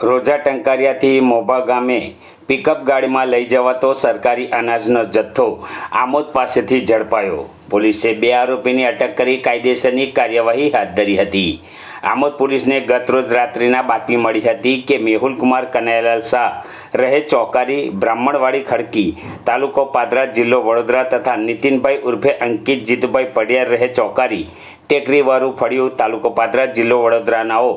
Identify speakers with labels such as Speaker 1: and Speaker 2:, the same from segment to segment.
Speaker 1: રોજા ટંકારિયાથી મોભા ગામે પિકઅપ ગાડીમાં લઈ જવાતો સરકારી અનાજનો જથ્થો આમોદ પાસેથી ઝડપાયો। પોલીસે 2 આરોપીની અટક કરી કાયદેસરની કાર્યવાહી હાથ ધરી હતી। આમોદ પોલીસને ગતરોજ રાત્રિના બાતમી મળી હતી કે મેહુલ કુમાર કનૈયાલાલ શાહ રહે ચોકારી બ્રાહ્મણવાડી ખડકી તાલુકો પાદરા જિલ્લો વડોદરા તથા નીતિનભાઈ ઉર્ફે અંકિત જીતુભાઈ પડિયાર રહે ચોકારી ટેકરીવાળું ફળિયું તાલુકો પાદરા જિલ્લો વડોદરાનાઓ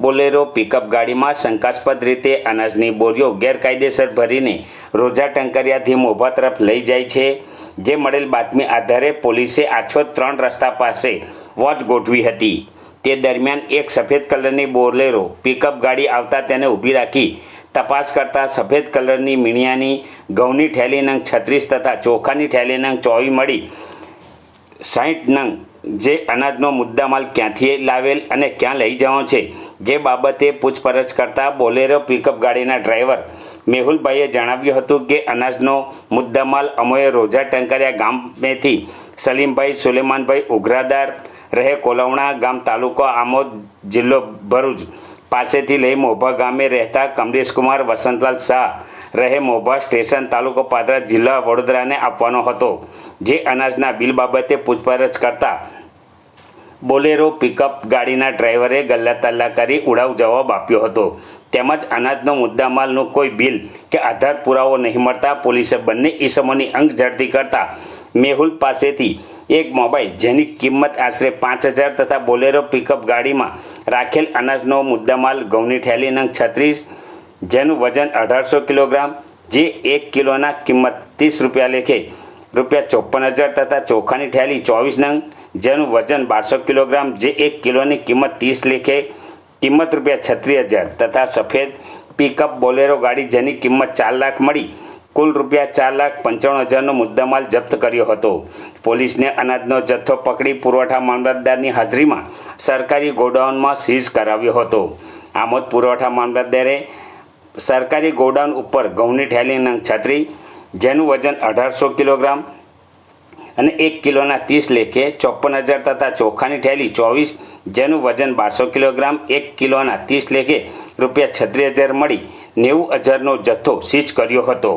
Speaker 1: બોલેરો પિકઅપ ગાડીમાં શંકાસ્પદ રીતે અનાજની બોરીઓ ગેરકાયદેસર ભરીને રોજા ટંકારિયાથી મોભા તરફ લઈ જાય છે। જે મળેલ બાતમી આધારે પોલીસે આછોદ 3 રસ્તા પાસે વોચ ગોઠવી હતી। તે દરમિયાન એક સફેદ કલરની બોલેરો પિકઅપ ગાડી આવતા તેને ઊભી રાખી તપાસ કરતા સફેદ કલરની મીણિયાની ઘઉંની થેલી નંગ 36 તથા ચોખાની થેલી નંગ 24 મળી 60 નંગ જે અનાજનો મુદ્દામાલ ક્યાંથી લાવેલ અને ક્યાં લઈ જવાનો છે જે બાબતે પૂછપરછ કરતા બોલેરો પિકઅપ ગાડીના ડ્રાઈવર મેહુલભાઈએ જણાવ્યું હતું કે અનાજનો મુદ્દામાલ અમોએ રોજા ટંકારિયા ગામેથી સલીમભાઈ સુલેમાનભાઈ ઉઘરાદાર રહે કોલવણા ગામ તાલુકો આમોદ જિલ્લો ભરૂચ પાસેથી લઈ મોભા ગામે રહેતા કમલેશકુમાર વસંતલાલ શાહ રહે મોભા સ્ટેશન તાલુકો પાદરા જિલ્લા વડોદરાને આપવાનો હતો। જે અનાજના બિલ બાબતે પૂછપરછ કરતા બોલેરો પિકઅપ ગાડીના ડ્રાઈવરે ગલ્લાતલ્લા કરી ઉડાવ જવાબ આપ્યો હતો। તેમજ અનાજનો મુદ્દામાલનું કોઈ બિલ કે આધાર પુરાવો નહીં મળતા પોલીસે બંને ઈસમોની અંગ ઝડપી કરતા મેહુલ પાસેથી એક મોબાઈલ જેની કિંમત આશરે 5000 તથા બોલેરો પિકઅપ ગાડીમાં રાખેલ અનાજનો મુદ્દામાલ ઘઉંની થેલી નંગ 36 જેનું વજન 1800 કિલોગ્રામ જે 1 કિલોના કિંમત 30 રૂપિયા લેખે ₹54,000 તથા ચોખાની થેલી 24 નંગ જેનું વજન 1200 કિલોગ્રામ જે 1 કિલોની કિંમત 30 લેખે કિંમત ₹36,000 તથા સફેદ પિકઅપ બોલેરો ગાડી જેની કિંમત 4 લાખ મળી કુલ ₹4,95,000નો મુદ્દામાલ જપ્ત કર્યો હતો। પોલીસને અનાજનો જથ્થો પકડી પુરવઠા મામલતદારની હાજરીમાં સરકારી ગોડાઉનમાં સીઝ કરાવ્યો હતો। આમોદ પુરવઠા મામલતદારે સરકારી ગોડાઉન ઉપર ઘઉંની થેલી નંગ 36 જેનું વજન 1800 કિલોગ્રામ અને 1 કિલોના 30 લેખે 54,000 તથા ચોખાની થેલી 24 જેનું વજન 1200 કિલોગ્રામ 1 કિલોના 30 લેખે ₹36,000 મળી 90,000નો જથ્થો સીઝ કર્યો હતો।